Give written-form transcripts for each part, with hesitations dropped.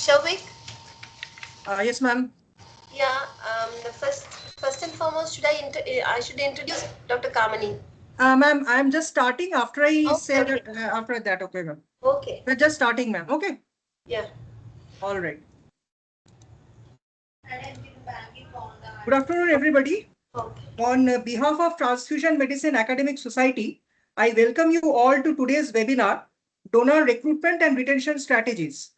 Shavik? Yes, ma'am. Yeah, first and foremost, I should introduce Dr. Kamani. Ma'am, I'm just starting after I say Okay. that. After that, okay, ma'am. Okay. We're just starting, ma'am. Okay. Yeah. All right. Good afternoon, everybody. Okay. On behalf of Transfusion Medicine Academic Society, I welcome you all to today's webinar, Donor Recruitment and Retention Strategies.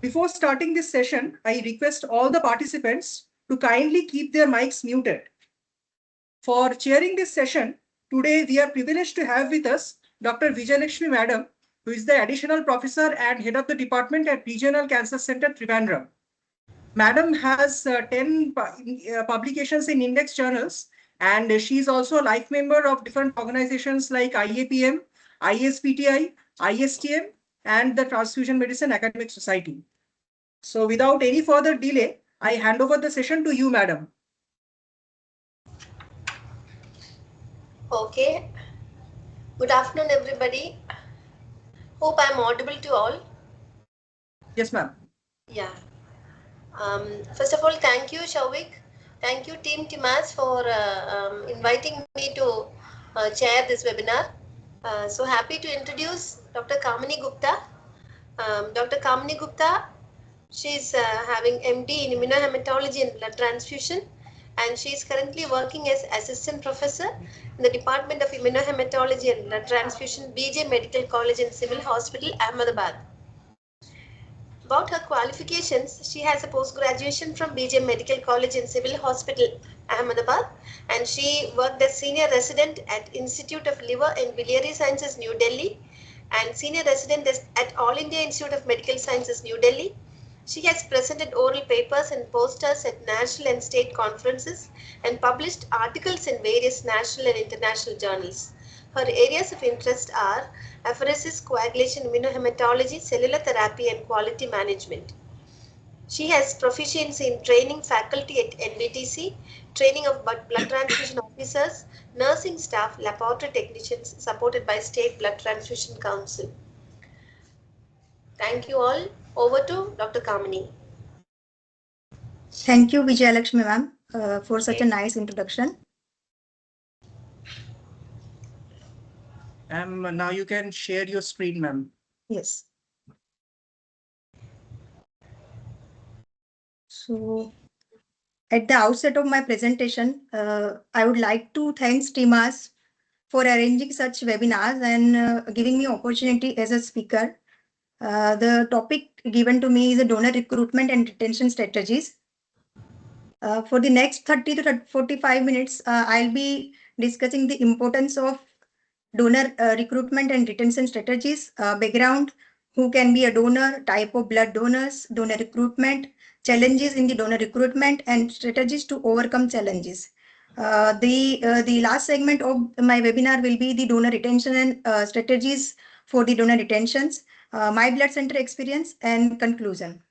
Before starting this session, I request all the participants to kindly keep their mics muted. For chairing this session, today we are privileged to have with us Dr. Vijayalakshmi Madam, who is the additional professor and head of the department at Regional Cancer Center, Trivandrum. Madam has 10 publications in index journals, and she is also a life member of different organizations like IAPM, ISPTI, ISTM, and the Transfusion Medicine Academic Society. So without any further delay, I hand over the session to you, Madam. Okay. Good afternoon, everybody. Hope I'm audible to all. Yes, ma'am. Yeah. First of all, thank you, Shavik. Thank you, Team Timas, for inviting me to chair this webinar. So happy to introduce Dr. Kamini Gupta. Dr. Kamini Gupta, she's having MD in immunohematology and blood transfusion, and she's currently working as assistant professor in the Department of Immunohematology and Blood Transfusion, BJ Medical College and Civil Hospital, Ahmedabad. About her qualifications, she has a post-graduation from BJ Medical College and Civil Hospital, Ahmedabad, and she worked as senior resident at Institute of Liver and Biliary Sciences, New Delhi, and senior resident at All India Institute of Medical Sciences, New Delhi. She has presented oral papers and posters at national and state conferences and published articles in various national and international journals. Her areas of interest are apheresis, coagulation, immunohematology, cellular therapy, and quality management. She has proficiency in training faculty at NBTC, training of blood transfusion officers, nursing staff, laboratory technicians, supported by State Blood Transfusion Council. Thank you all. Over to Dr. Kamini. Thank you, Vijayalakshmi ma'am, for such a nice introduction. Now you can share your screen, ma'am. Yes. So, at the outset of my presentation, I would like to thank Timas for arranging such webinars and giving me opportunity as a speaker. The topic given to me is donor recruitment and retention strategies. For the next 30 to 45 minutes, I'll be discussing the importance of donor recruitment and retention strategies, background, who can be a donor, type of blood donors, donor recruitment, challenges in the donor recruitment, and strategies to overcome challenges. The last segment of my webinar will be the donor retention and strategies for the donor retentions, my blood center experience, and conclusion.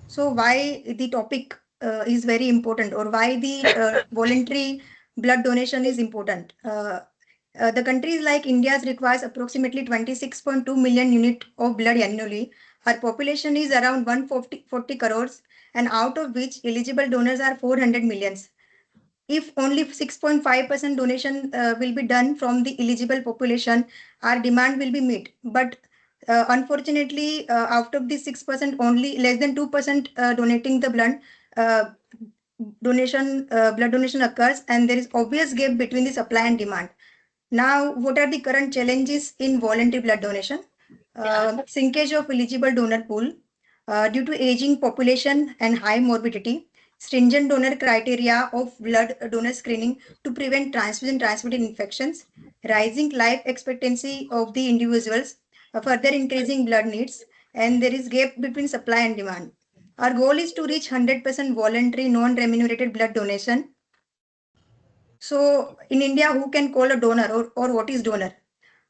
So why the topic is very important, or why the voluntary blood donation is important? The countries like India requires approximately 26.2 million unit of blood annually. Our population is around 140 crores, and out of which eligible donors are 400 millions. If only 6.5% donation will be done from the eligible population, our demand will be met. But unfortunately, out of the 6%, only less than 2% donating the blood blood donation occurs, and there is obvious gap between the supply and demand. Now, what are the current challenges in voluntary blood donation? Shrinkage of eligible donor pool due to aging population and high morbidity. Stringent donor criteria of blood donor screening to prevent transfusion-transmitted infections. Rising life expectancy of the individuals, further increasing blood needs, and there is gap between supply and demand. Our goal is to reach 100% voluntary non-remunerated blood donation. So in India, who can call a donor, or what is donor?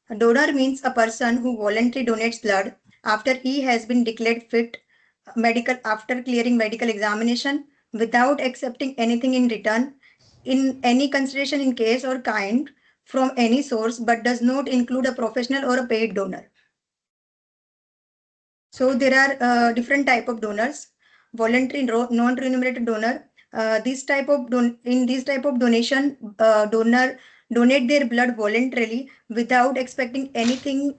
A donor means a person who voluntarily donates blood after he has been declared fit after clearing medical examination without accepting anything in return in any consideration in case or kind from any source, but does not include a professional or a paid donor. So there are different type of donors. Voluntary non-remunerated donor. This type of in this type of donation, donor donate their blood voluntarily without expecting anything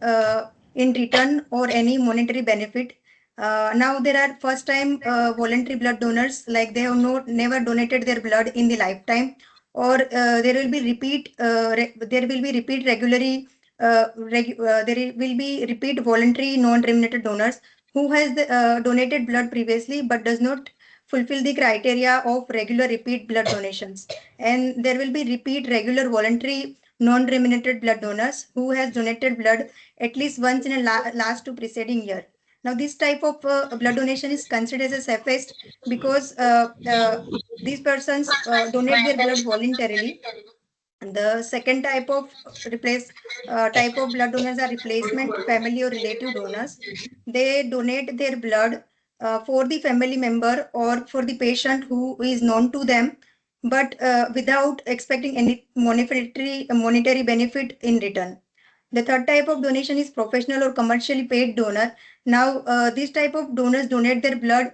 in return or any monetary benefit. Now there are first time voluntary blood donors, like they have never donated their blood in the lifetime, or there will be repeat regularly there will be repeat voluntary non-remunerated donors who has donated blood previously but does not fulfill the criteria of regular repeat blood donations. And there will be repeat regular voluntary non-remunerated blood donors who has donated blood at least once in a last two preceding year. Now, this type of blood donation is considered as a safest because these persons donate their blood voluntarily. The second type of blood donors are replacement family or relative donors. They donate their blood for the family member or for the patient who is known to them, but without expecting any monetary benefit in return. The third type of donation is professional or commercially paid donor. Now, these type of donors donate their blood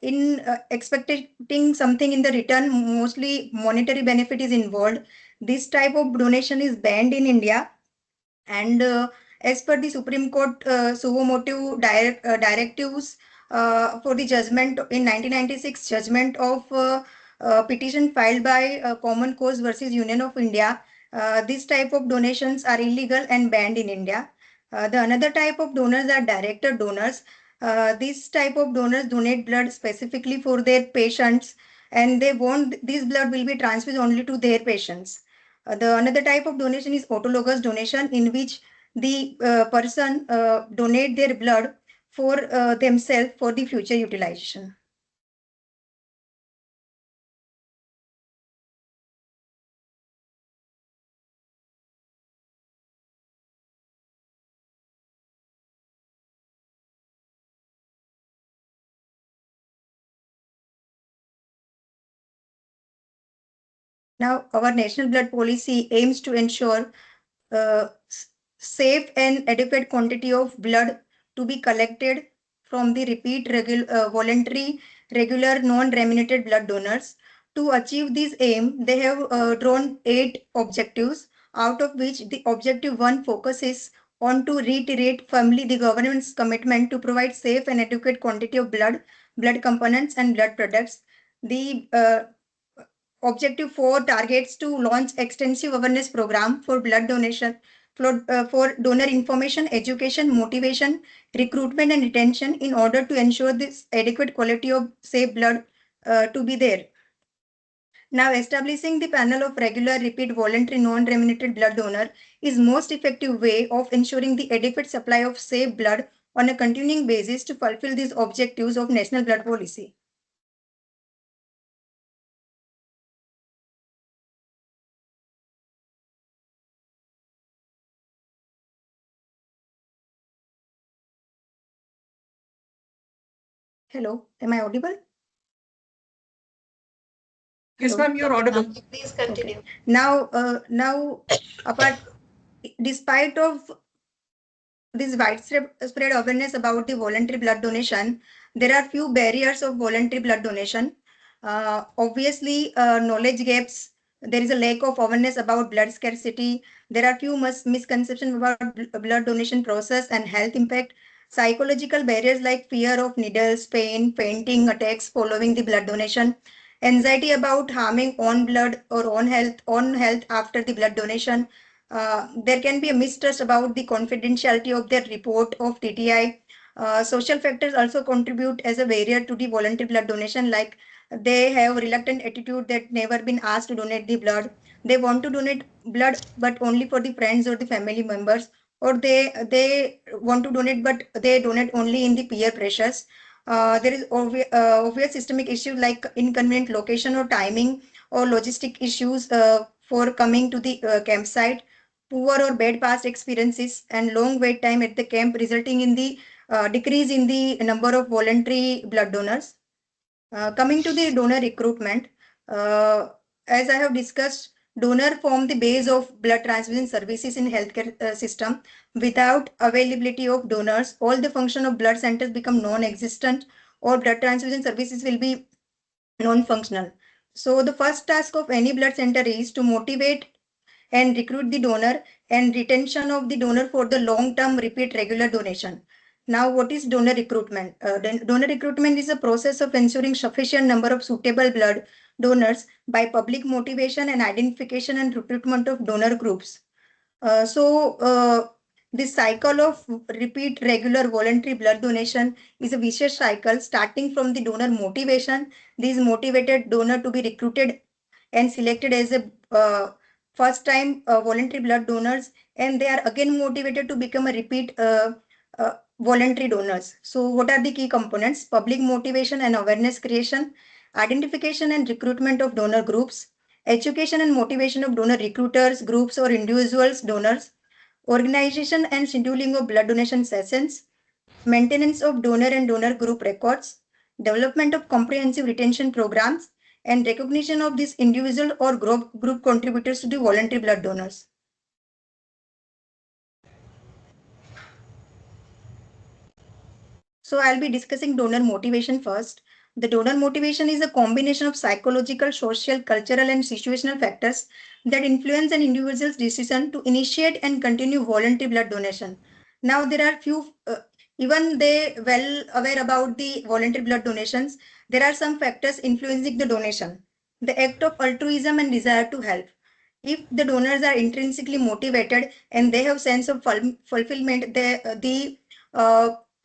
in expecting something in the return. Mostly monetary benefit is involved. This type of donation is banned in India, and as per the Supreme Court suo motu directives for the judgment in 1996 judgment of petition filed by Common Cause versus Union of India, this type of donations are illegal and banned in India. The another type of donors are directed donors. This type of donors donate blood specifically for their patients, and they want this blood will be transfused only to their patients. The another type of donation is autologous donation, in which the person donate their blood for themselves for the future utilization. Now, our national blood policy aims to ensure uh, safe and adequate quantity of blood to be collected from the voluntary, regular, non-remunerated blood donors. To achieve this aim, they have drawn 8 objectives, out of which the objective 1 focuses on to reiterate firmly the government's commitment to provide safe and adequate quantity of blood, blood components, and blood products. The Objective 4 targets to launch extensive awareness program for blood donation, for donor information, education, motivation, recruitment, and retention in order to ensure this adequate quality of safe blood to be there. Now, establishing the panel of regular, repeat, voluntary, non-remunerated blood donor is most effective way of ensuring the adequate supply of safe blood on a continuing basis to fulfill these objectives of national blood policy. Hello, am I audible? Yes, ma'am, you're audible. Please continue. Okay. Now, apart, despite of this widespread awareness about the voluntary blood donation, there are few barriers of voluntary blood donation. Obviously, knowledge gaps. There is a lack of awareness about blood scarcity. There are few misconceptions about blood donation process and health impact. Psychological barriers like fear of needles, pain, fainting attacks following the blood donation, anxiety about harming own blood or own health after the blood donation. There can be a mistrust about the confidentiality of their report of TTI. Social factors also contribute as a barrier to the voluntary blood donation, like they have reluctant attitude that never been asked to donate the blood. They want to donate blood, but only for the friends or the family members, or they want to donate, but they donate only in the peer pressures. There is obvious systemic issues like inconvenient location or timing, or logistic issues for coming to the campsite, poor or bad past experiences, and long wait time at the camp, resulting in the decrease in the number of voluntary blood donors. Coming to the donor recruitment, as I have discussed, Donor form the base of blood transfusion services in healthcare system. Without availability of donors, all the function of blood centers become non-existent, or blood transfusion services will be non-functional. So the first task of any blood center is to motivate and recruit the donor and retention of the donor for the long-term repeat regular donation. Now, what is donor recruitment? Donor recruitment is a process of ensuring sufficient number of suitable blood donors by public motivation and identification and recruitment of donor groups. This cycle of repeat regular voluntary blood donation is a vicious cycle starting from the donor motivation. These motivated donor to be recruited and selected as a first time voluntary blood donors, and they are again motivated to become a repeat voluntary donors. So what are the key components? Public motivation and awareness creation, identification and recruitment of donor groups, education and motivation of donor recruiters, groups or individuals donors, organization and scheduling of blood donation sessions, maintenance of donor and donor group records, development of comprehensive retention programs, and recognition of these individual or group contributors to the voluntary blood donors. So I'll be discussing donor motivation first. The donor motivation is a combination of psychological, social, cultural, and situational factors that influence an individual's decision to initiate and continue voluntary blood donation. Now, there are few, even they well aware about the voluntary blood donations, there are some factors influencing the donation. The act of altruism and desire to help. If the donors are intrinsically motivated and they have sense of fulfillment, the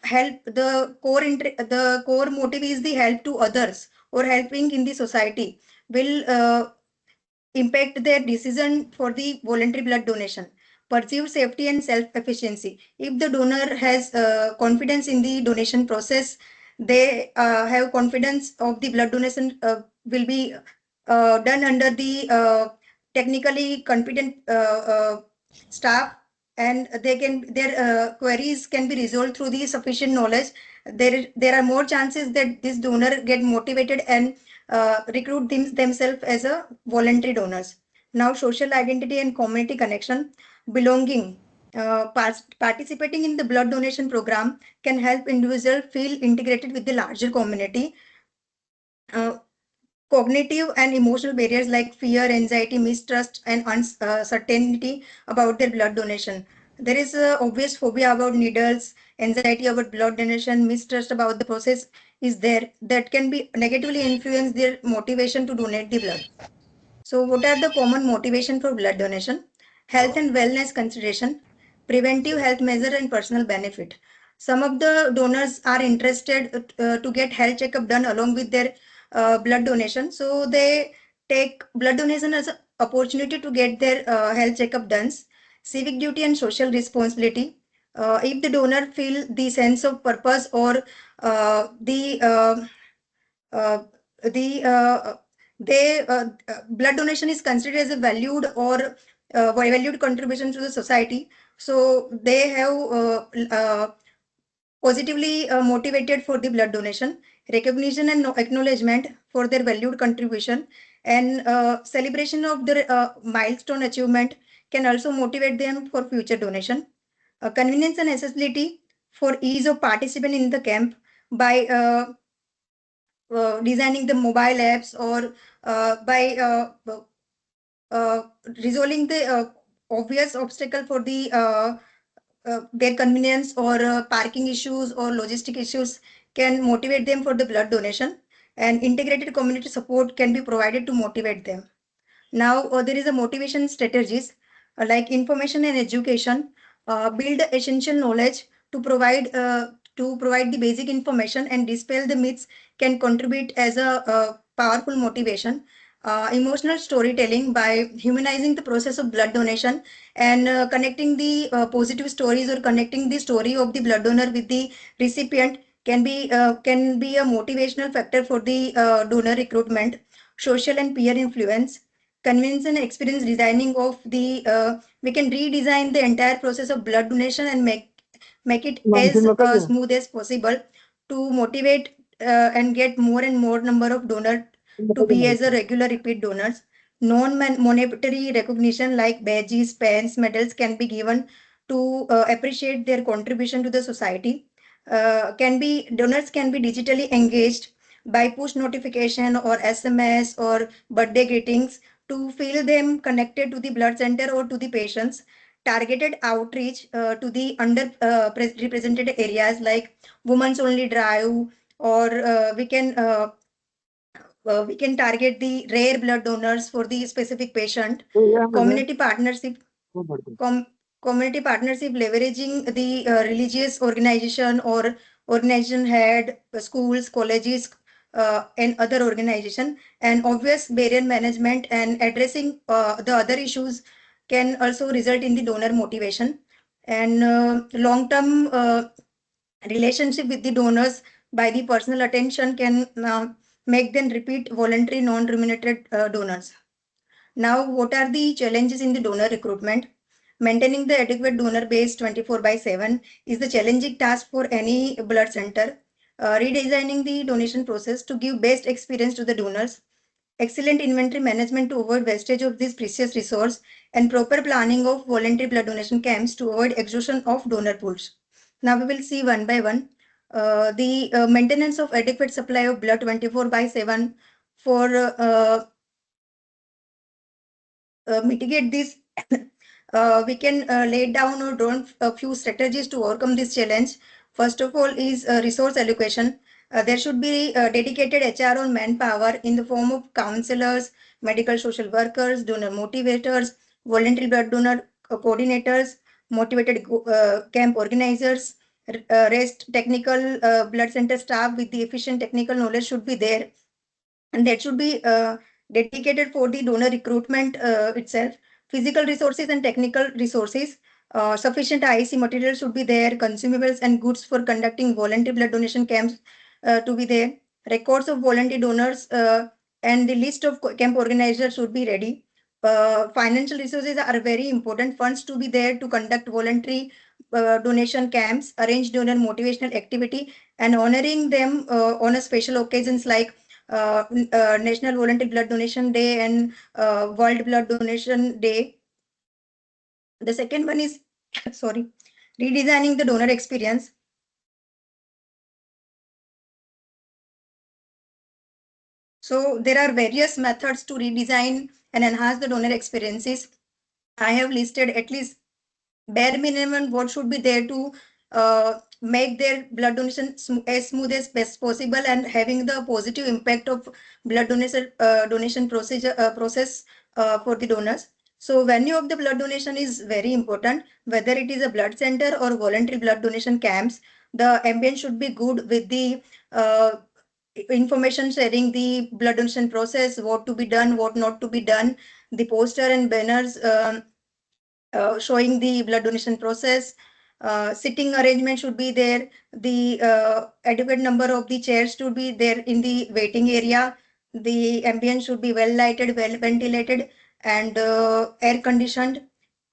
help the core motive is the help to others or helping in the society will impact their decision for the voluntary blood donation. Perceived safety and self-efficiency. If the donor has confidence in the donation process, they have confidence of the blood donation will be done under the technically competent staff, and they can their queries can be resolved through the sufficient knowledge. There are more chances that this donor get motivated and recruit themselves as a voluntary donors. Now, social identity and community connection, belonging. Participating in the blood donation program can help individuals feel integrated with the larger community. Cognitive and emotional barriers like fear, anxiety, mistrust, and uncertainty about their blood donation. There is a obvious phobia about needles, anxiety about blood donation, mistrust about the process is there that can be negatively influence their motivation to donate the blood. So what are the common motivation for blood donation? Health and wellness consideration, preventive health measure and personal benefit. Some of the donors are interested to get health checkup done along with their blood donation. So they take blood donation as an opportunity to get their health checkup done. Civic duty and social responsibility. If the donor feel the sense of purpose or uh, the they blood donation is considered as a valued or valued contribution to the society, so they have positively motivated for the blood donation, recognition and acknowledgement for their valued contribution, and celebration of their milestone achievement can also motivate them for future donation. Convenience and accessibility for ease of participant in the camp by designing the mobile apps or by uh, resolving the obvious obstacle for the their convenience or parking issues or logistic issues can motivate them for the blood donation, and integrated community support can be provided to motivate them. Now, there is a motivation strategies like information and education, build essential knowledge to provide the basic information and dispel the myths can contribute as a powerful motivation. Emotional storytelling by humanizing the process of blood donation and connecting the positive stories or connecting the story of the blood donor with the recipient can be a motivational factor for the donor recruitment. Social and peer influence, convince and experience designing of the we can redesign the entire process of blood donation and make it as smooth as possible to motivate and get more and more number of donors to be as a regular repeat donors. Non-monetary recognition like badges, pens, medals can be given to appreciate their contribution to the society. Donors can be digitally engaged by push notification or SMS or birthday greetings to feel them connected to the blood center or to the patients. Targeted outreach to the underrepresented areas like women's only drive, or we can target the rare blood donors for the specific patient. Community partnership com- Community partnership leveraging the religious organization or organization head, schools, colleges, and other organization, and obvious barrier management and addressing the other issues can also result in the donor motivation. And long-term relationship with the donors by the personal attention can make them repeat voluntary non-remunerated donors. Now, what are the challenges in the donor recruitment? Maintaining the adequate donor base 24/7 is the challenging task for any blood center. Redesigning the donation process to give best experience to the donors, excellent inventory management to avoid wastage of this precious resource, and proper planning of voluntary blood donation camps to avoid exhaustion of donor pools. Now we will see one by one. The maintenance of adequate supply of blood 24/7 for mitigate this. We can lay down or draw a few strategies to overcome this challenge. First of all is resource allocation. There should be dedicated HR or manpower in the form of counselors, medical social workers, donor motivators, voluntary blood donor coordinators, motivated camp organizers, rest technical blood center staff with the efficient technical knowledge should be there, and that should be dedicated for the donor recruitment itself. Physical resources and technical resources, sufficient IC material should be there, consumables and goods for conducting voluntary blood donation camps to be there, records of voluntary donors and the list of camp organizers should be ready. Financial resources are very important, funds to be there to conduct voluntary donation camps, arrange donor motivational activity, and honoring them on a special occasions like National Voluntary Blood Donation Day and World Blood Donation Day. The second one is, sorry, redesigning the donor experience. So there are various methods to redesign and enhance the donor experiences. I have listed at least bare minimum what should be there to make their blood donation as smooth as best possible and having the positive impact of blood donation process for the donors. So venue of the blood donation is very important, whether it is a blood center or voluntary blood donation camps. The ambience should be good with the information sharing the blood donation process, what to be done, what not to be done, the poster and banners showing the blood donation process. Sitting arrangement should be there. The adequate number of the chairs should be there in the waiting area. The ambience should be well lighted, well ventilated, and air conditioned.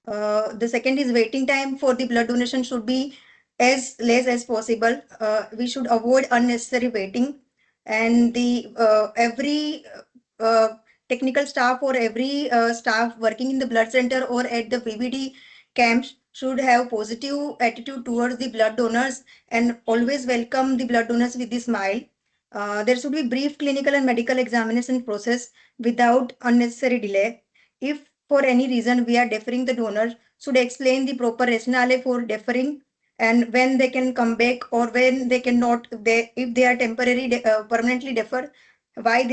The second is waiting time for the blood donation should be as less as possible. We should avoid unnecessary waiting, and the every uh, technical staff or every staff working in the blood center or at the VBD camps should have positive attitude towards the blood donors and always welcome the blood donors with a smile. There should be brief clinical and medical examination process without unnecessary delay. If for any reason we are deferring the donor, should explain the proper rationale for deferring and when they can come back or when they cannot. If they are permanently deferred, why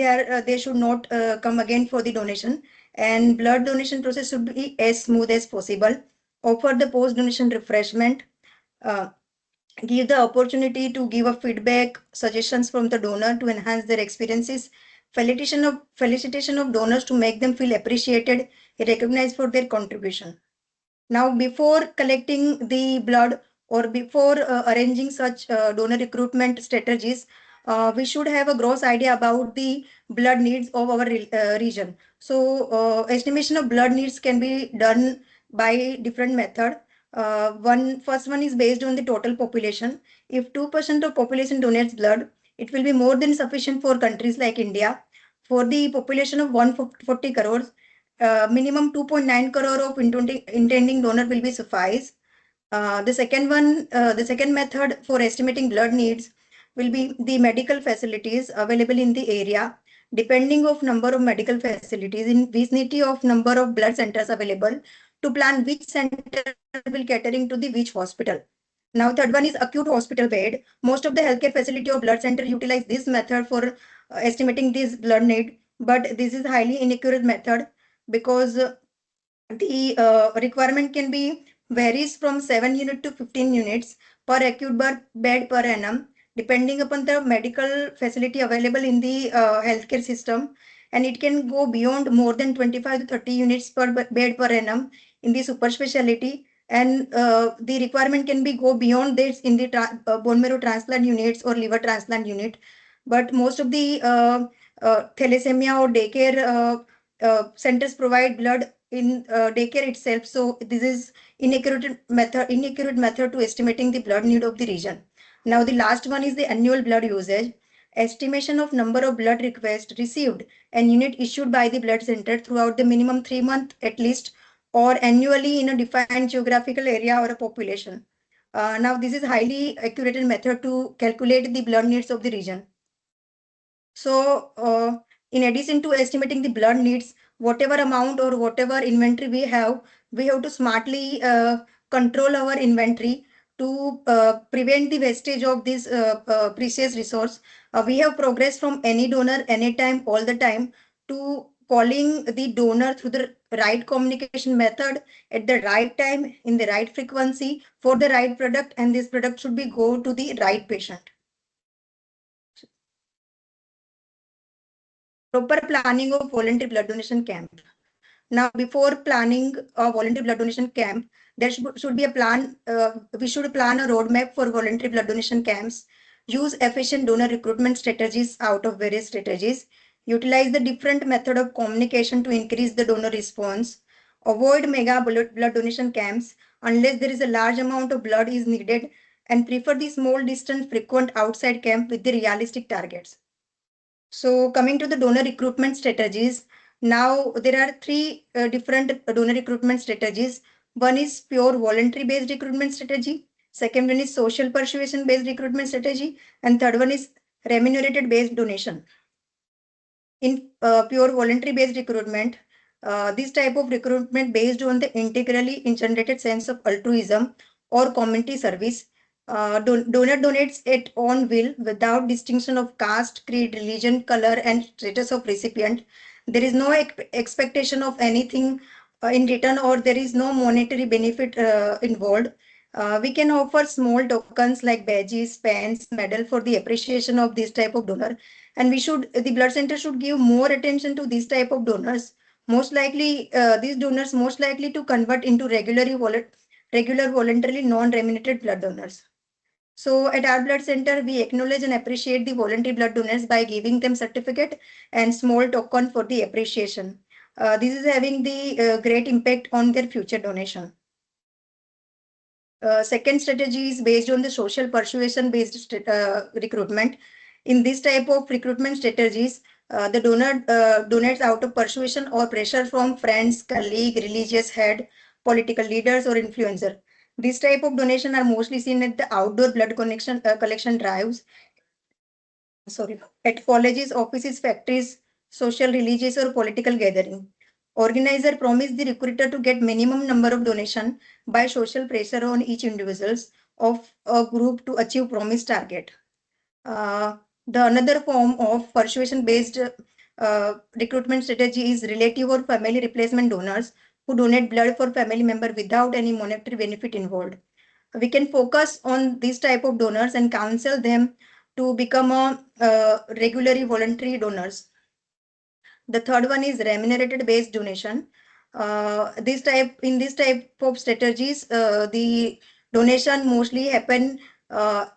they should not come again for the donation, and blood donation process should be as smooth as possible. Offer the post donation refreshment. uh, Give the opportunity to give a feedback suggestions from the donor to enhance their experiences. Felicitation of donors to make them feel appreciated, recognized for their contribution. Now, before collecting the blood or before arranging such donor recruitment strategies, we should have a gross idea about the blood needs of our region. So, estimation of blood needs can be done by different method. First one is based on the total population. If 2% of population donates blood, it will be more than sufficient for countries like India. For the population of 140 crores, minimum 2.9 crore of intending donor will be suffice. The second method for estimating blood needs will be the medical facilities available in the area. Depending of number of medical facilities in vicinity of number of blood centers available to plan which center will catering to the which hospital. Now, third one is acute hospital bed. Most of the healthcare facility or blood center utilize this method for estimating this blood need, but this is highly inaccurate method because the requirement can be varies from 7 unit to 15 units per acute bed per annum, depending upon the medical facility available in the healthcare system, and it can go beyond more than 25 to 30 units per bed per annum in the super specialty, and the requirement can be go beyond this in the bone marrow transplant units or liver transplant unit. But most of the thalassemia or daycare centers provide blood in daycare itself. So this is inaccurate method to estimating the blood need of the region. Now the last one is the annual blood usage. Estimation of number of blood requests received and unit issued by the blood center throughout the minimum 3 month at least, or annually in a defined geographical area or a population. Now this is highly accurate method to calculate the blood needs of the region. So in addition to estimating the blood needs, whatever amount or whatever inventory we have to smartly control our inventory to prevent the wastage of this precious resource. We have progressed from any donor, anytime, all the time to calling the donor through the right communication method at the right time in the right frequency for the right product, and this product should be go to the right patient. Proper planning of voluntary blood donation camp. Now, before planning a voluntary blood donation camp, there should be a plan. We should plan a roadmap for voluntary blood donation camps. Use efficient donor recruitment strategies out of various strategies. Utilize the different method of communication to increase the donor response. Avoid mega blood donation camps unless there is a large amount of blood is needed, and prefer the small distance frequent outside camp with the realistic targets. So coming to the donor recruitment strategies, now there are three different donor recruitment strategies. One is pure voluntary based recruitment strategy. Second one is social persuasion based recruitment strategy. And third one is remunerated based donation. In pure voluntary based recruitment, this type of recruitment based on the integrally generated sense of altruism or community service. Donor donates at own will without distinction of caste, creed, religion, color, and status of recipient. There is no expectation of anything in return, or there is no monetary benefit involved. We can offer small tokens like badges, pens, medal for the appreciation of this type of donor, and the blood center should give more attention to this type of donors. Most likely, these donors most likely to convert into regular voluntarily non-remunerated blood donors. So at our blood center, we acknowledge and appreciate the voluntary blood donors by giving them certificate and small token for the appreciation. This is having the great impact on their future donation. Second strategy is based on the social persuasion based recruitment. In this type of recruitment strategies, the donor donates out of persuasion or pressure from friends, colleague, religious head, political leaders, or influencer. This type of donation are mostly seen at the outdoor blood collection drives, sorry, at colleges, offices, factories, social, religious, or political gathering. Organizer promise the recruiter to get minimum number of donation by social pressure on each individuals of a group to achieve promised target. The another form of persuasion based recruitment strategy is relative or family replacement donors who donate blood for family member without any monetary benefit involved. We can focus on these type of donors and counsel them to become a regularly voluntary donors. The third one is remunerated based donation. In this type of strategies, the donation mostly happen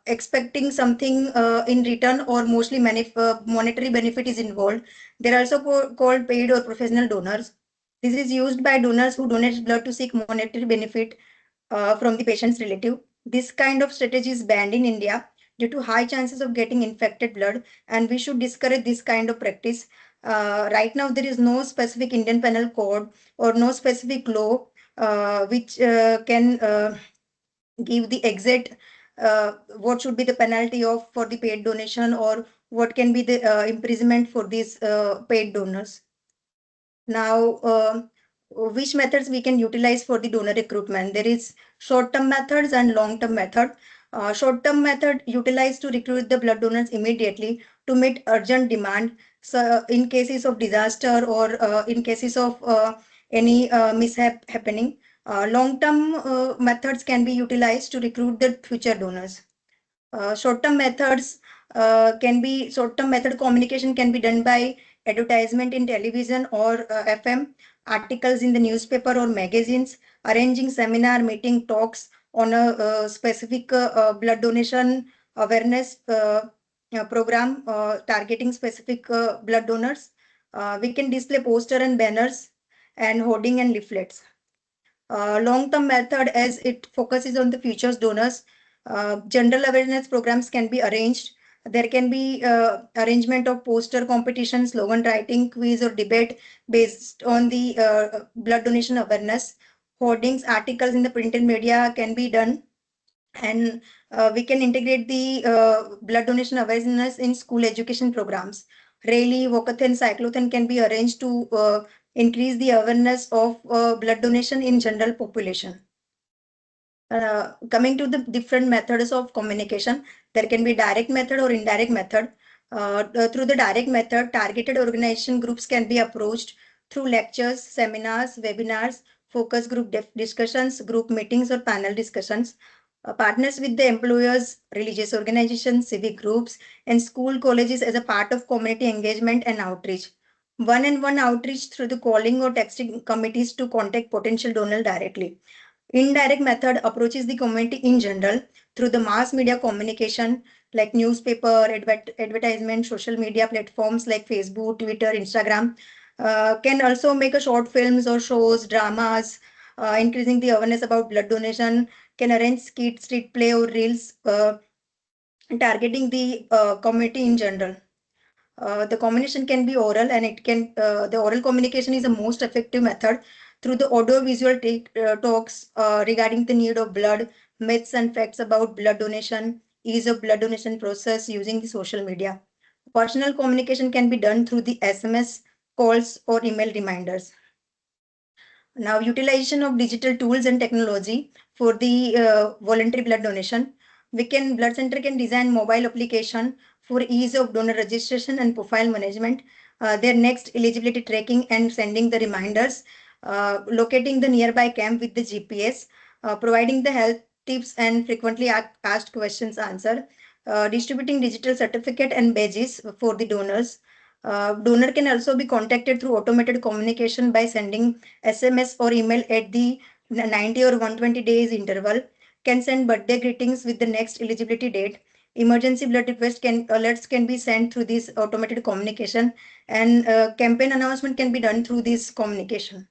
expecting something in return, or mostly monetary benefit is involved. They're also called paid or professional donors. This is used by donors who donate blood to seek monetary benefit from the patient's relative. This kind of strategy is banned in India due to high chances of getting infected blood, and we should discourage this kind of practice. Right now, there is no specific Indian Penal Code or no specific law which can give the exact what should be the penalty of for the paid donation, or what can be the imprisonment for these paid donors. Now, which methods we can utilize for the donor recruitment? There is short-term methods and long-term method. Short-term method utilized to recruit the blood donors immediately to meet urgent demand. So, in cases of disaster or in cases of any mishap happening, long-term methods can be utilized to recruit the future donors. Short-term methods short-term method communication can be done by advertisement in television or FM, articles in the newspaper or magazines, arranging seminar, meeting, talks on a specific blood donation awareness program targeting specific blood donors. We can display poster and banners and hoarding and leaflets. Long-term method, as it focuses on the futures donors, general awareness programs can be arranged. There can be arrangement of poster competition, slogan writing, quiz or debate based on the blood donation awareness. Hoardings, articles in the printed media can be done, and we can integrate the blood donation awareness in school education programs. Rally, walkathon, cyclothon can be arranged to increase the awareness of blood donation in general population. Coming to the different methods of communication, there can be direct method or indirect method. Through the direct method, targeted organization groups can be approached through lectures, seminars, webinars, focus group discussions, group meetings, or panel discussions. Partners with the employers, religious organizations, civic groups, and school colleges as a part of community engagement and outreach. One-on-one outreach through the calling or texting committees to contact potential donors directly. Indirect method approaches the community in general through the mass media communication like newspaper, advertisement, social media platforms like Facebook, Twitter, Instagram. Can also make a short films or shows, dramas, increasing the awareness about blood donation. Can arrange skit, street play, or reels targeting the community in general. The communication can be oral, and the oral communication is the most effective method through the audio visual talks regarding the need of blood, myths and facts about blood donation, ease of blood donation process using the social media. Personal communication can be done through the SMS, calls, or email reminders. Now, utilization of digital tools and technology for the voluntary blood donation. Blood center can design mobile application for ease of donor registration and profile management, their next eligibility tracking and sending the reminders, locating the nearby camp with the GPS, providing the health tips and frequently asked questions answer, distributing digital certificate and badges for the donors. Donor can also be contacted through automated communication by sending SMS or email at the 90 or 120 days interval. Can send birthday greetings with the next eligibility date. Emergency blood request alerts can be sent through this automated communication, and campaign announcement can be done through this communication.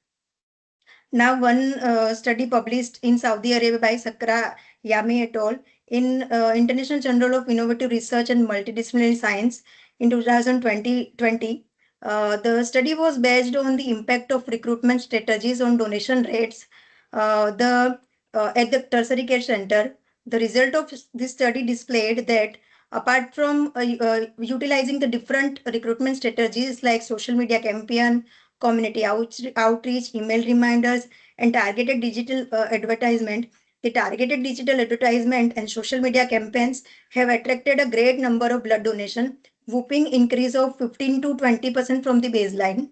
Now, one study published in Saudi Arabia by Sakra Yami et al. In International Journal of Innovative Research and Multidisciplinary Science in 2020, the study was based on the impact of recruitment strategies on donation rates. At the tertiary care center, the result of this study displayed that apart from utilizing the different recruitment strategies like social media campaign, community outreach, email reminders, and targeted digital advertisement. The targeted digital advertisement and social media campaigns have attracted a great number of blood donation, whooping increase of 15 to 20% from the baseline.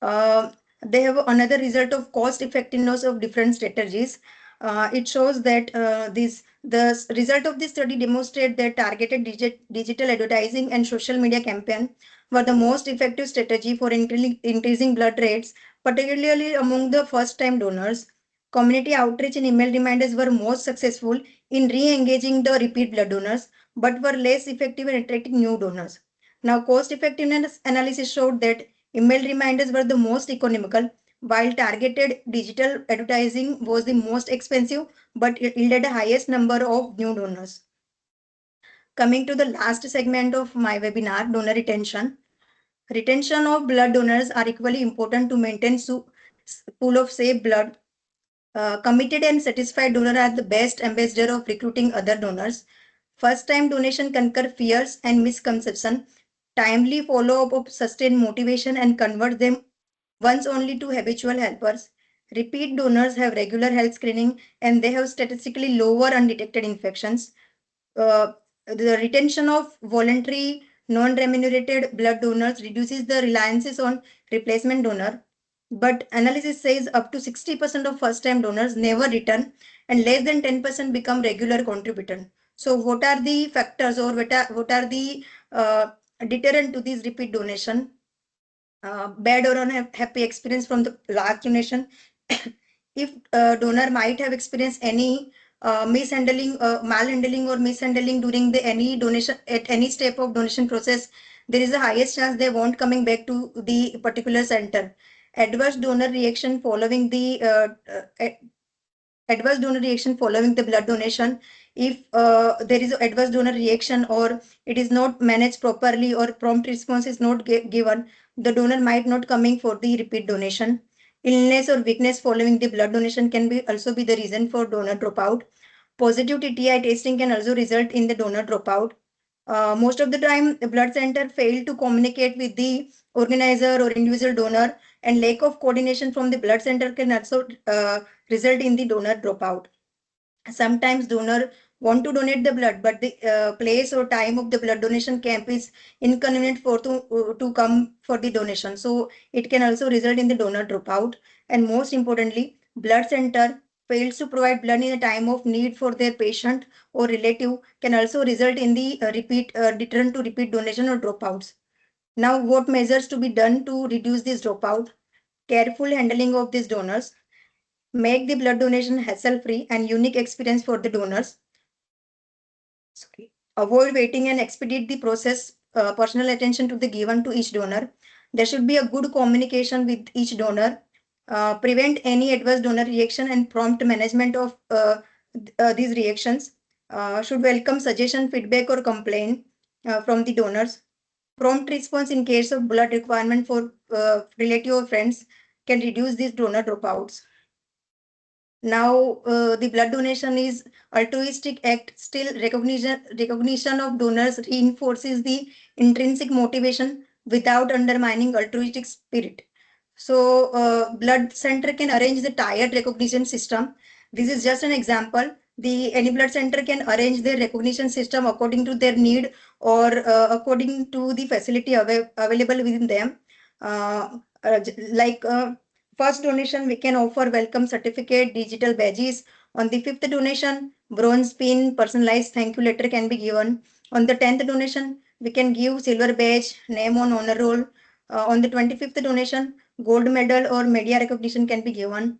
uh, they have another result of cost effectiveness of different strategies. It shows that the result of this study demonstrate that targeted digital advertising and social media campaign were the most effective strategy for increasing blood rates, particularly among the first-time donors. Community outreach and email reminders were most successful in re-engaging the repeat blood donors, but were less effective in attracting new donors. Now, cost effectiveness analysis showed that email reminders were the most economical, while targeted digital advertising was the most expensive, but it yielded the highest number of new donors. Coming to the last segment of my webinar, donor retention. Retention of blood donors are equally important to maintain pool of safe blood. Committed and satisfied donor are the best ambassador of recruiting other donors. First time donation conquer fears and misconception. Timely follow up of sustained motivation and convert them once only to habitual helpers. Repeat donors have regular health screening and they have statistically lower undetected infections. The retention of voluntary non-remunerated blood donors reduces the reliance on replacement donor. But analysis says up to 60% of first-time donors never return and less than 10% become regular contributor. So what are the factors or what are the deterrent to this repeat donation? Bad or unhappy experience from the last donation. If donor might have experienced any mishandling, malhandling or mishandling during the any donation at any step of donation process, there is a highest chance they won't coming back to the particular center. Adverse donor reaction following the adverse donor reaction following the blood donation. If there is adverse donor reaction or it is not managed properly or prompt response is not given, the donor might not coming for the repeat donation. Illness or weakness following the blood donation can be also be the reason for donor dropout. Positive TTI testing can also result in the donor dropout. Most of the time, the blood center fail to communicate with the organizer or individual donor, and lack of coordination from the blood center can also result in the donor dropout. Sometimes donor want to donate the blood, but the place or time of the blood donation camp is inconvenient for to come for the donation. So it can also result in the donor dropout. And most importantly, blood center fails to provide blood in a time of need for their patient or relative can also result in the repeat return to repeat donation or dropouts. Now, what measures to be done to reduce this dropout? Careful handling of these donors, make the blood donation hassle-free and unique experience for the donors. Sorry. Avoid waiting and expedite the process. Personal attention to the given to each donor. There should be a good communication with each donor. Prevent any adverse donor reaction and prompt management of these reactions. Should welcome suggestion, feedback, or complaint from the donors. Prompt response in case of blood requirement for relative or friends can reduce these donor dropouts. Now, the blood donation is altruistic act. Still, recognition of donors reinforces the intrinsic motivation without undermining altruistic spirit. So, blood center can arrange the tiered recognition system. This is just an example. The any blood center can arrange their recognition system according to their need or according to the facility available within them. Like first donation, we can offer welcome certificate, digital badges. On the fifth donation, bronze pin, personalized thank you letter can be given. On the 10th donation, we can give silver badge, name on honor roll. On the 25th donation, gold medal or media recognition can be given.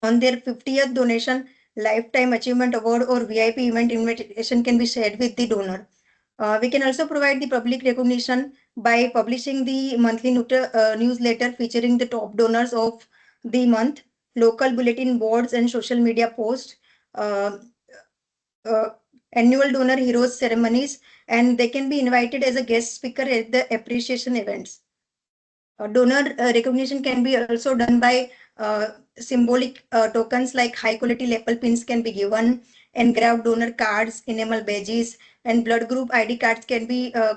On their 50th donation, lifetime achievement award or VIP event invitation can be shared with the donor. We can also provide the public recognition by publishing the monthly newsletter featuring the top donors of the month, local bulletin boards and social media posts, uh, uh, annual donor heroes ceremonies, and they can be invited as a guest speaker at the appreciation events. Donor recognition can be also done by symbolic tokens like high quality lapel pins can be given, engraved donor cards, enamel badges, and blood group ID cards can be uh,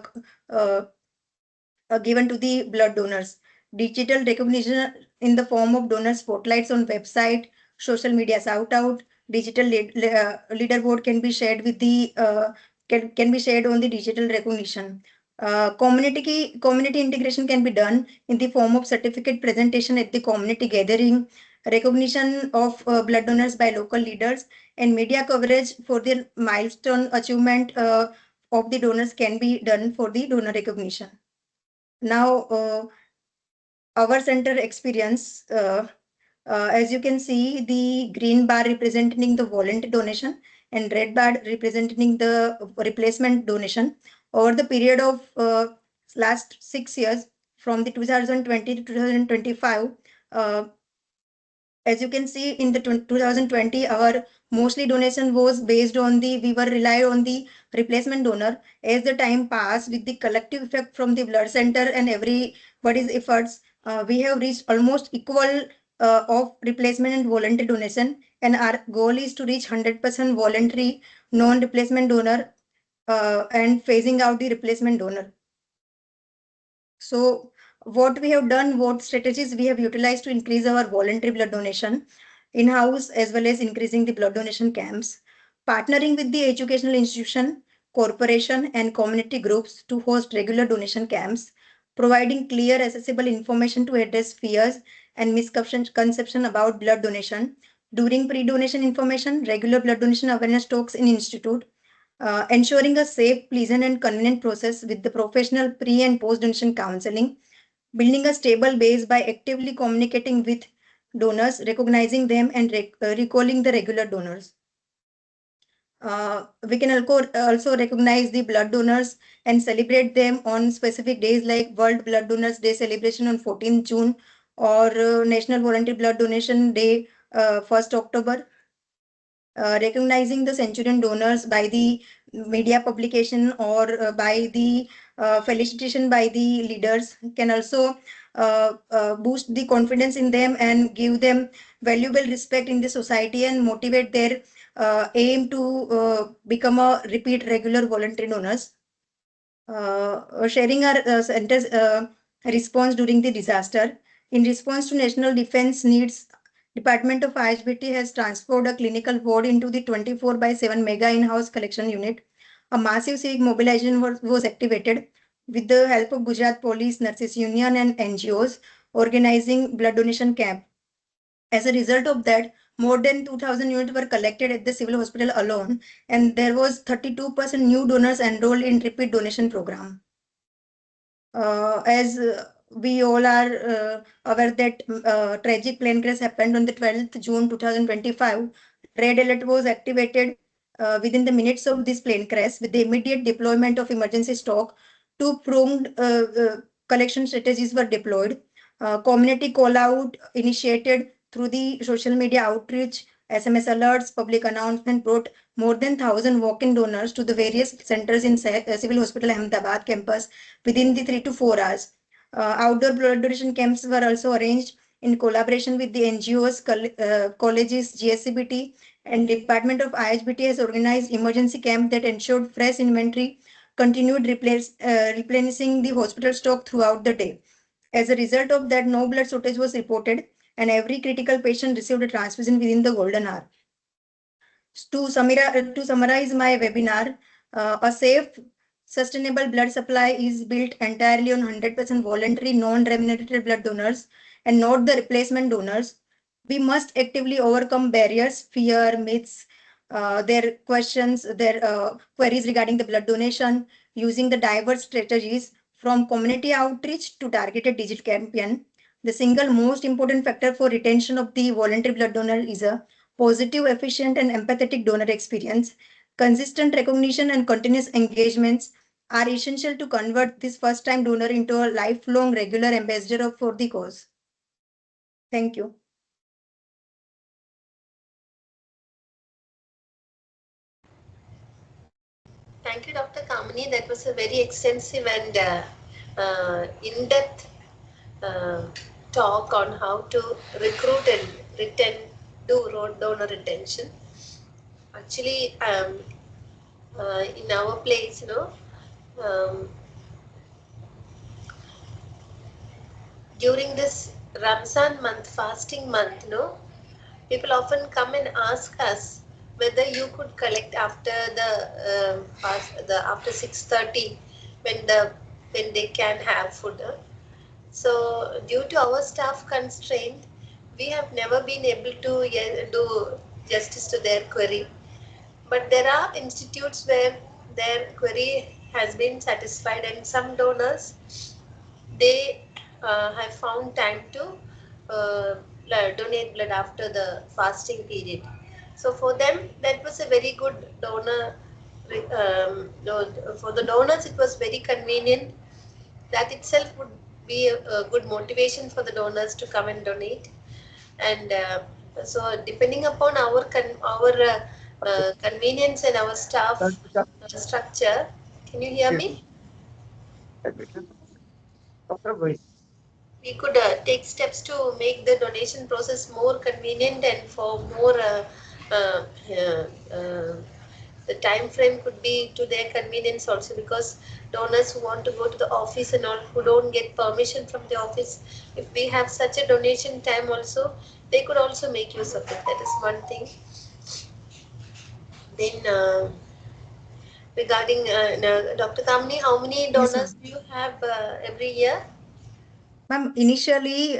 given to the blood donors. Digital recognition in the form of donor spotlights on website, social media shout out, digital leaderboard can be shared with the can be shared on the digital recognition. Community integration can be done in the form of certificate presentation at the community gathering, recognition of blood donors by local leaders, and media coverage for their milestone achievement of the donors can be done for the donor recognition. Now, our center experience, as you can see, the green bar representing the voluntary donation and red bar representing the replacement donation. Over the period of last 6 years, from the 2020 to 2025, uh, As you can see in the 2020, our mostly donation was based on we were rely on the replacement donor. As the time passed, with the collective effect from the blood center and everybody's efforts, we have reached almost equal of replacement and voluntary donation. And our goal is to reach 100% voluntary non-replacement donor and phasing out the replacement donor. So what we have done, what strategies we have utilized to increase our voluntary blood donation in-house as well as increasing the blood donation camps, partnering with the educational institution, corporation and community groups to host regular donation camps, providing clear, accessible information to address fears and misconception about blood donation. During pre-donation information, regular blood donation awareness talks in institute, ensuring a safe, pleasant, and convenient process with the professional pre and post donation counseling, building a stable base by actively communicating with donors, recognizing them, and recalling the regular donors. We can also recognize the blood donors and celebrate them on specific days like World Blood Donors Day celebration on 14th June or National Voluntary Blood Donation Day 1st October. Recognizing the centurion donors by the media publication or by the felicitation by the leaders can also boost the confidence in them and give them valuable respect in the society and motivate their aim to become a repeat regular voluntary donors. Sharing our center's response during the disaster. In response to national defense needs, Department of IHBT has transferred a clinical ward into the 24 by 7 mega in-house collection unit. A massive civic mobilization was activated with the help of Gujarat Police, Nurses Union and NGOs organizing blood donation camp. As a result of that, more than 2,000 units were collected at the civil hospital alone, and there was 32% new donors enrolled in repeat donation program. As we all are aware that tragic plane crash happened on the 12th June 2025, red alert was activated within the minutes of this plane crash with the immediate deployment of emergency stock. Two pronged collection strategies were deployed. Community call out initiated through the social media outreach, SMS alerts, public announcement brought more than 1,000 walk-in donors to the various centers in Civil Hospital Ahmedabad campus within the 3 to 4 hours. Outdoor blood donation camps were also arranged in collaboration with the NGOs, colleges, GSCBT, and Department of IHBT has organized emergency camp that ensured fresh inventory continued replenishing the hospital stock throughout the day. As a result of that, no blood shortage was reported, and every critical patient received a transfusion within the golden hour. To summarize my webinar, a safe, sustainable blood supply is built entirely on 100% voluntary, non-remunerated blood donors and not the replacement donors. We must actively overcome barriers, fear, myths, their questions, their queries regarding the blood donation, using the diverse strategies from community outreach to targeted digital campaign. The single most important factor for retention of the voluntary blood donor is a positive, efficient, and empathetic donor experience. Consistent recognition and continuous engagements are essential to convert this first-time donor into a lifelong regular ambassador for the cause. Thank you. Thank you, Dr. Kamini. That was a very extensive and in-depth uh, talk on how to recruit and do donor retention. Actually, in our place, um, during this Ramzan month, fasting month, people often come and ask us whether you could collect after the after 6:30 when they can have food. So due to our staff constraint, we have never been able to do justice to their query. But there are institutes where their query has been satisfied, and some donors they have found time to donate blood after the fasting period. So for them, that was a very good donor. For the donors, it was very convenient. That itself would be a good motivation for the donors to come and donate. and so depending upon our convenience and our staff structure. Can you hear me? We could take steps to make the donation process more convenient and for more uh, uh, uh, the time frame could be to their convenience also, because donors who want to go to the office and all who don't get permission from the office, if we have such a donation time also, they could also make use of it. That is one thing. Then regarding Dr. Kamini, how many Yes, donors ma'am. do you have every year? Ma'am, initially,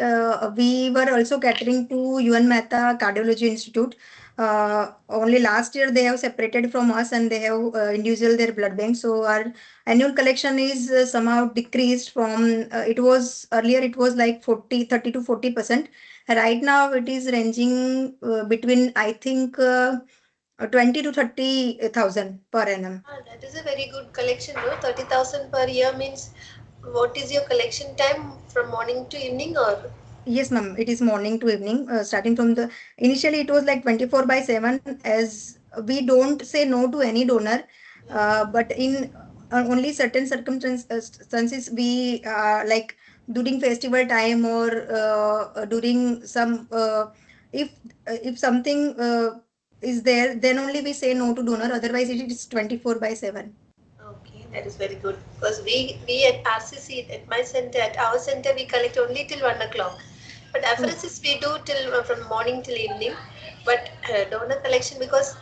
we were also catering to UN Mehta Cardiology Institute. Only last year they have separated from us and they have individual their blood bank. So our annual collection is somehow decreased from, it was earlier it was like 30 to 40%. Right now it is ranging between, I think, 20 to 30,000 per annum. Ah, that is a very good collection, no? 30,000 per year means what is your collection time from morning to evening or? Yes, ma'am. It is morning to evening. Starting from the initially, it was like 24 by 7. As we don't say no to any donor, but in only certain circumstances, we like during festival time or during some if something is there, then only we say no to donor. Otherwise, it is 24 by 7. Okay, that is very good because we at RCC at my center at our center we collect only till 1 o'clock, but Oh, apheresis we do till from morning till evening. But donor collection, because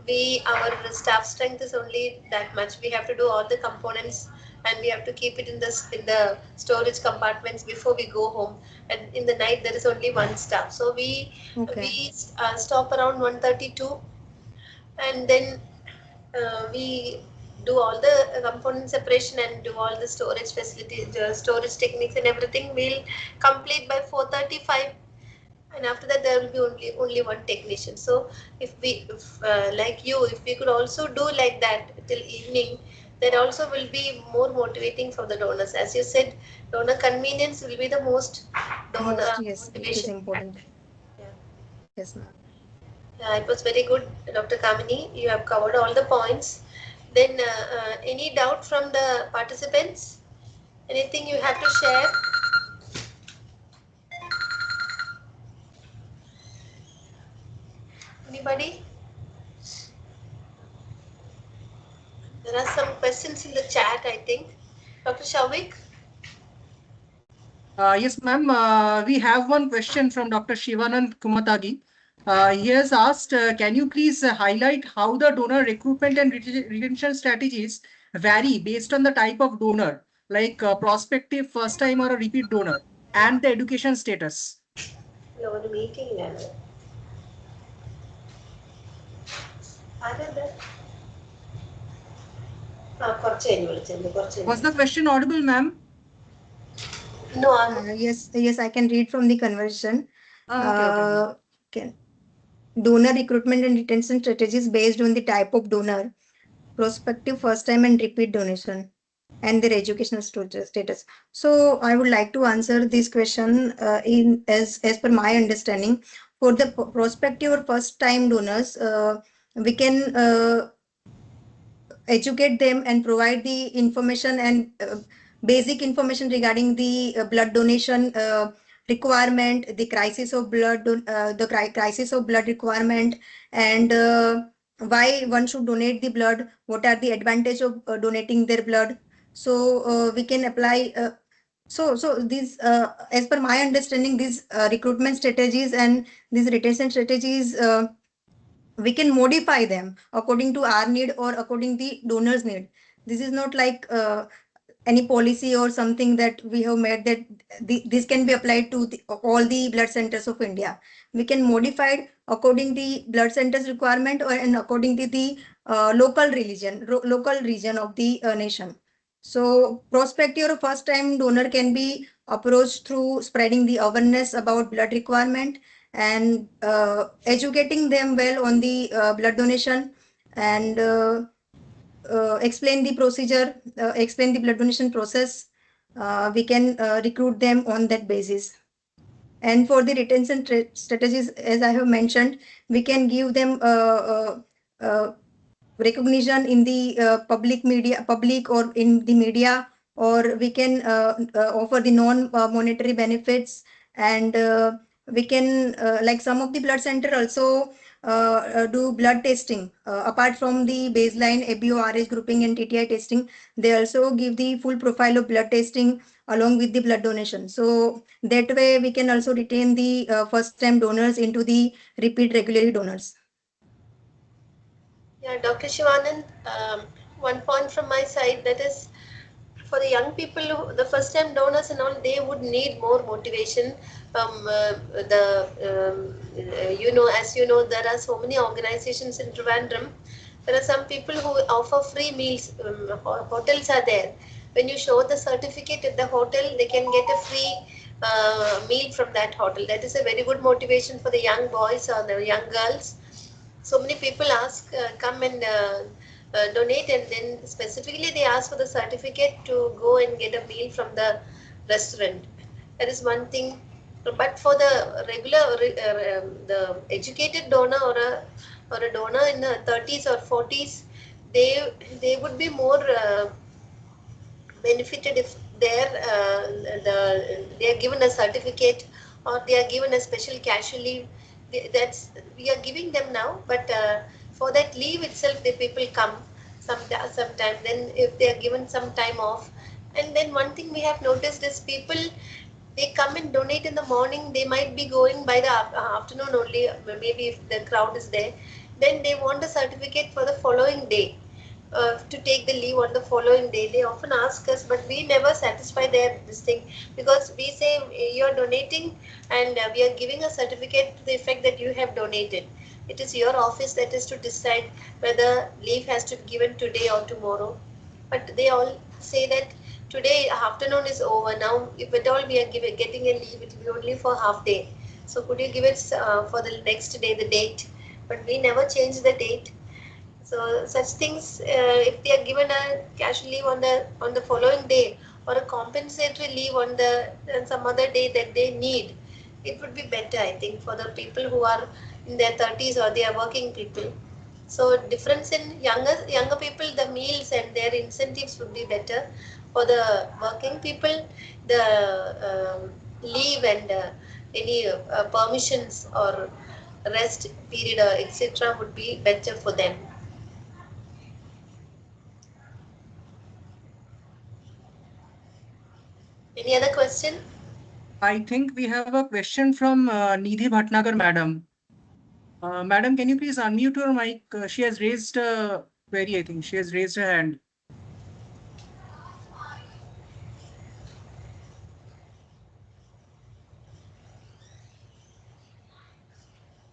we our staff strength is only that much. We have to do all the components and we have to keep it in the storage compartments before we go home. And in the night there is only one staff, so okay. we stop around 1:32, and then we do all the component separation and do all the storage facilities, storage techniques and everything. We'll complete by 4:35, and after that there will be only one technician. So if like you, if we could also do like that till evening, that also will be more motivating for the donors. As you said, donor convenience will be the most donor Most, yes, it is motivation important. factor. Yeah. Yes, ma'am. Yeah, it was very good, Dr. Kamini. You have covered all the points. Then, any doubt from the participants? Anything you have to share? Anybody? There are some questions in the chat, I think. Dr. Shavik? Yes, ma'am. We have one question from Dr. Shivanand Kumatagi. He has asked, can you please highlight how the donor recruitment and retention strategies vary based on the type of donor, like prospective, first time, or a repeat donor, and the education status? ഒരു മീറ്റിംഗിലാണ് ആരത് ആ കുറച്ച് കഴിഞ്ഞ് വിളിച്ചിട്ടുണ്ട് കുറച്ച് Was കഴിഞ്ഞ് the question audible, ma'am? No, Yes, I can read from the conversation. Okay, okay, ma'am. Can donor recruitment and retention strategies based on the type of donor, prospective, first time, and repeat donation, and their educational status. So I would like to answer this question in as per my understanding. For the prospective or first time donors, we can educate them and provide the information and basic information regarding the blood donation requirement, the crisis of crisis of blood requirement, and why one should donate the blood, what are the advantage of donating their blood. So we can apply so these as per my understanding, these recruitment strategies and these retention strategies, we can modify them according to our need or according the donor's need. This is not like any policy or something that we have made that this can be applied to all the blood centers of India. We can modify it according the blood centers requirement or and according to the local region of the nation. So prospective or first time donor can be approached through spreading the awareness about blood requirement and educating them well on the blood donation, and explain the procedure, explain the blood donation process. We can recruit them on that basis. And for the retention strategies, as I have mentioned, we can give them recognition in the public or in the media, or we can offer the non-monetary benefits, and we can like some of the blood center also do blood testing apart from the baseline ABO RH grouping and TTI testing. They also give the full profile of blood testing along with the blood donation. So that way we can also retain the first time donors into the repeat regularly donors. Yeah, Dr. Shivanand, one point from my side, that is for the young people, the first time donors and all, they would need more motivation. As you know, there are so many organizations in Trivandrum. There are some people who offer free meals. Hotels are there. When you show the certificate at the hotel, they can get a free meal from that hotel. That is a very good motivation for the young boys or the young girls. So many people ask, come and donate, and then specifically they ask for the certificate to go and get a meal from the restaurant. That is one thing. But for the the educated donor, or a donor in the 30s or 40s, they would be more benefited if they are given a certificate, or they are given a special casual leave. That's we are giving them now, but for that leave itself, the people come sometime. Then if they are given some time off, and then one thing we have noticed is people, they come and donate in the morning. They might be going by the afternoon only. Maybe if the crowd is there, then they want a certificate for the following day, to take the leave on the following day. They often ask us, but we never satisfy their this thing, because we say you're donating, and we are giving a certificate to the effect that you have donated. It is your office that is to decide whether leave has to be given today or tomorrow. But they all say that today afternoon is over. Now, if at all we are getting a leave, it will be only for half day. So could you give it for the next day, the date? But we never change the date. So such things, if they are given a cash leave on the following day, or a compensatory leave on some other day that they need, it would be better, I think, for the people who are in their 30s, or they are working people. So difference in younger people, the meals and their incentives would be better. For the working people, the leave and any permissions or rest period, etc., would be better for them. Any other question? I think we have a question from Nidhi Bhatnagar, madam. Madam, can you please unmute your mic? She has raised a query, I think. She has raised her hand.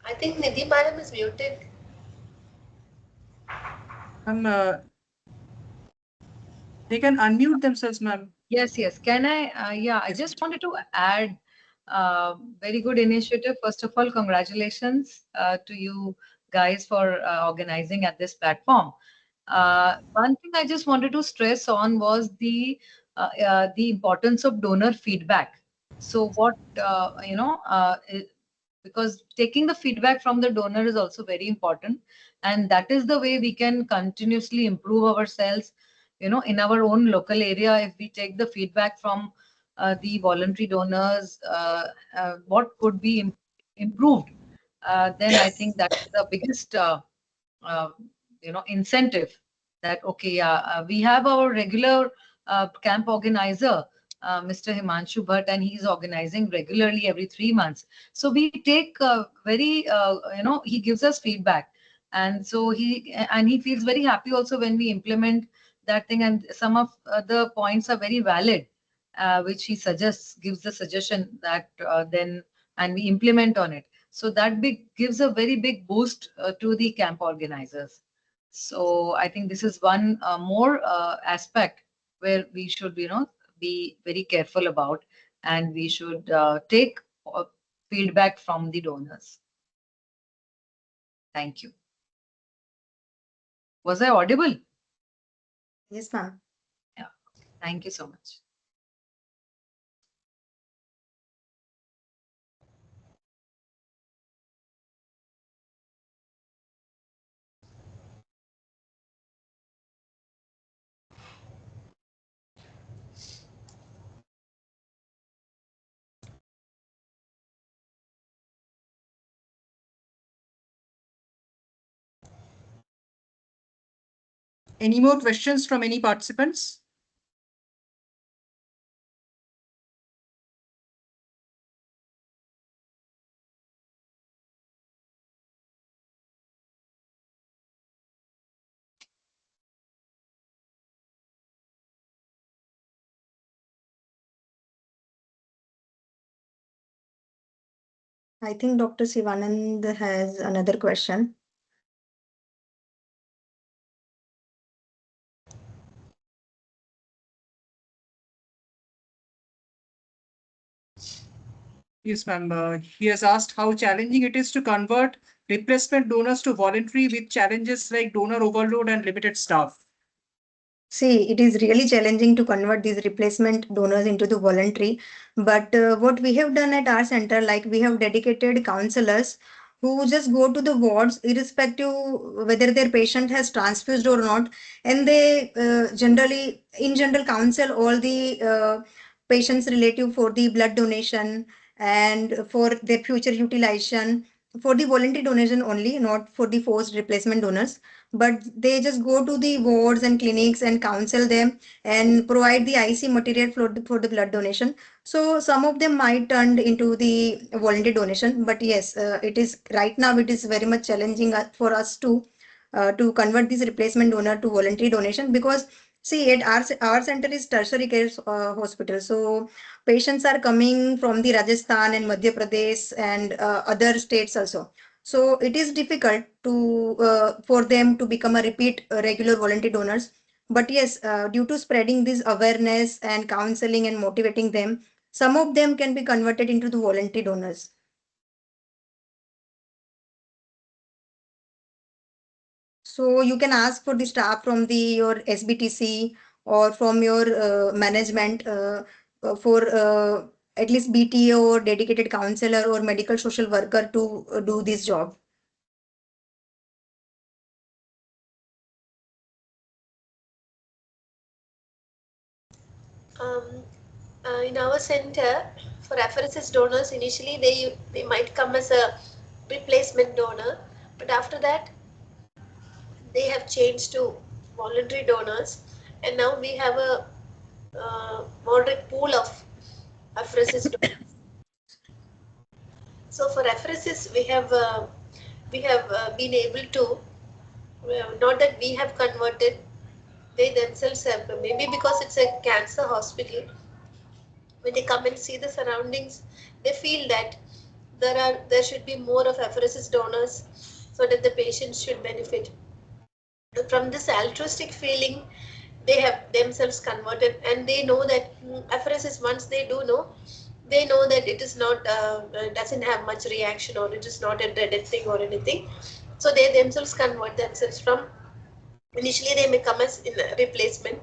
I think Nidhi madam is muted. They can unmute themselves, ma'am. Yes, yes. Can I? Yeah, I just wanted to add very good initiative. First of all, congratulations to you guys for organizing at this platform. One thing I just wanted to stress on was the importance of donor feedback. So what because taking the feedback from the donor is also very important, and that is the way we can continuously improve ourselves, in our own local area. If we take the feedback from the voluntary donors, what could be improved, then I think that's the biggest uh, incentive, that okay, yeah, we have our regular camp organizer, Mr. Himanshu Bhatt, and he's organizing regularly every 3 months. So we take very, he gives us feedback, and so he feels very happy also when we implement that thing. And some of the points are very valid, which he gives the suggestion that then, and we implement on it. So that gives a very big boost to the camp organizers. So I think this is one more aspect where we should, be very careful about, and we should take feedback from the donors. Thank you. Was I audible? Yes, ma'am. Yeah. Thank you so much. Any more questions from any participants? I think Dr. Sivanand has another question. Yes, ma'am. He has asked how challenging it is to convert replacement donors to voluntary with challenges like donor overload and limited staff. See, it is really challenging to convert these replacement donors into the voluntary. But what we have done at our center, like we have dedicated counselors who just go to the wards, irrespective whether their patient has transfused or not, and they in general, counsel all the patients relative for the blood donation and for their future utilization for the voluntary donation only, not for the forced replacement donors, but they just go to the wards and clinics and counsel them and provide the IC material for the blood donation. So some of them might turn into the voluntary donation, but yes, it is right now it is very much challenging for us to convert this replacement donor to voluntary donation, because see, at our center is tertiary care hospital, so patients are coming from the Rajasthan and Madhya Pradesh and other states also. So it is difficult to for them to become a repeat regular voluntary donors. But yes, due to spreading this awareness and counseling and motivating them, some of them can be converted into the voluntary donors. So you can ask for the staff from the your SBTC or from your management for at least BTA or dedicated counselor or medical social worker to do this job. Um, in our center, for apheresis donors, initially they might come as a replacement donor, but after that they have changed to voluntary donors, and now we have a moderate pool of apheresis donors. So for apheresis, we have been able to, not that we have converted, they themselves have, maybe because it's a cancer hospital. When they come and see the surroundings, they feel that there should be more of apheresis donors so that the patients should benefit. From this altruistic feeling, they have themselves converted, and they know that apheresis, once they do know, they know that it is not doesn't have much reaction, or it is not a dreaded thing or anything. So they themselves convert themselves from, initially they may come as in a replacement,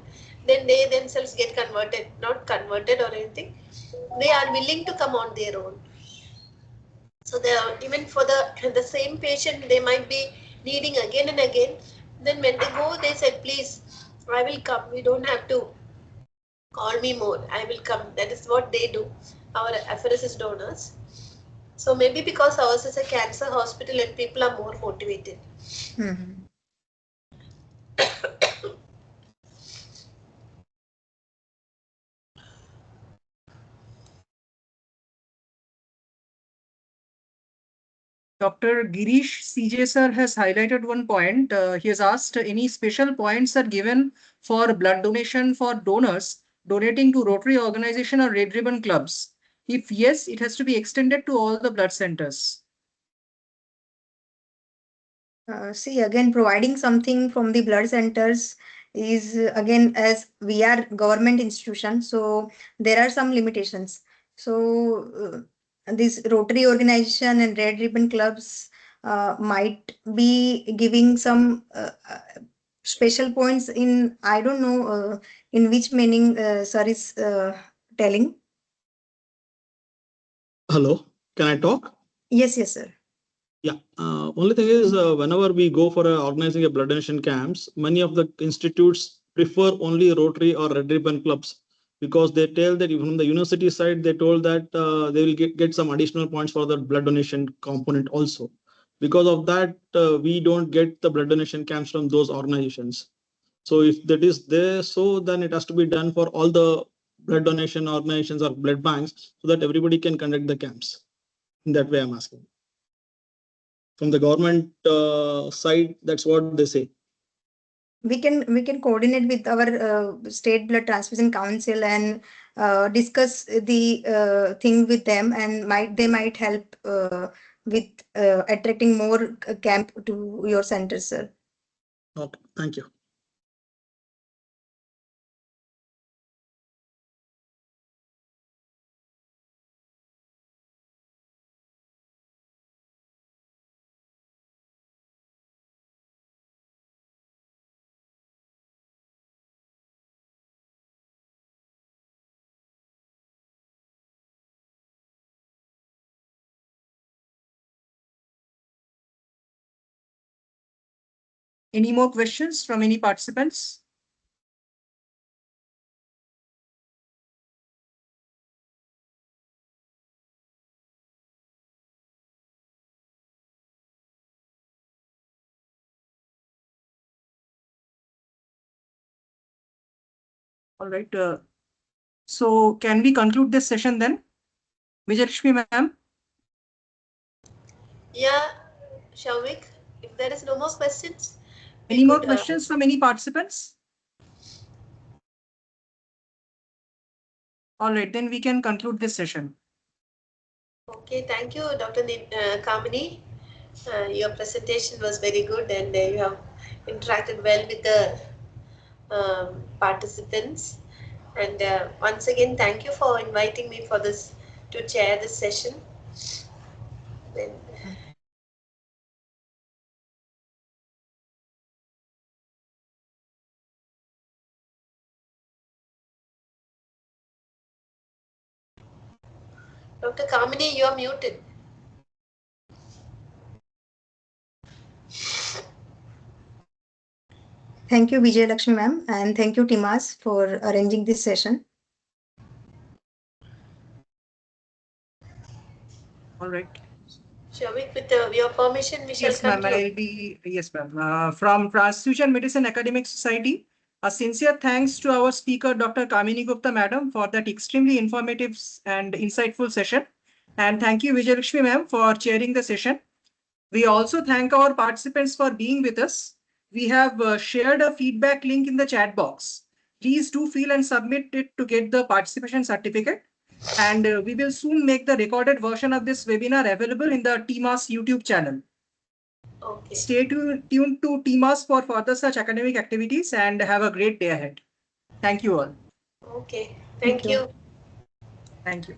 then they themselves get converted, not converted or anything, they are willing to come on their own. So they are, even for the same patient they might be needing again and again, then when they go they said, please, I will come, you don't have to call me more, I will come. That is what they do, our apheresis donors. So maybe because ours is a cancer hospital and people are more motivated. Mhm. Dr. Girish CJ sir has highlighted one point. He has asked any special points are given for blood donation for donors donating to Rotary organization or Red Ribbon clubs. If yes, it has to be extended to all the blood centers. See, again, providing something from the blood centers is again, as we are government institution, so there are some limitations. So this Rotary organization and Red Ribbon clubs might be giving some special points in, I don't know in which meaning sir is telling. Hello, can I talk? Yes, yes, sir. Yeah. Only thing is, whenever we go for organizing a blood donation camps, many of the institutes prefer only Rotary or Red Ribbon clubs, because they tell that even from the university side, they told that they will get some additional points for the blood donation component also. Because of that, we don't get the blood donation camps from those organizations. So if that is there, so then it has to be done for all the blood donation organizations or blood banks so that everybody can conduct the camps. In that way, I'm asking. From the government side, that's what they say. We can coordinate with our state blood transfusion council and discuss the thing with them, and they might help with attracting more camp to your center, sir. Okay, thank you. Any more questions from any participants? All right. So can we conclude this session then? Vijayalakshmi ma'am? Yeah, Shavik, if there is no more questions. Any more questions from any participants? All right, then we can conclude this session. Okay, thank you, Dr. Kamini. Your presentation was very good, and you have interacted well with the participants. And once again, thank you for inviting me for this to chair this session. Then, Dr. Kamini, you are muted. Thank you, Vijayalakshmi ma'am, and thank you, Timas, for arranging this session. All right. Shavik, with your permission, we shall Yes, ma'am. conclude. Yes, ma'am. From Transfusion Medicine Academic Society, a sincere thanks to our speaker, Dr. Kamini Gupta, madam, for that extremely informative and insightful session. And thank you, Vijayalakshmi ma'am, for chairing the session. We also thank our participants for being with us. We have shared a feedback link in the chat box. Please do fill and submit it to get the participation certificate. And we will soon make the recorded version of this webinar available in the TMAS YouTube channel. Okay. Stay tuned to TMAS for further such academic activities and have a great day ahead. Thank you all. Okay. Thank you. Thank you.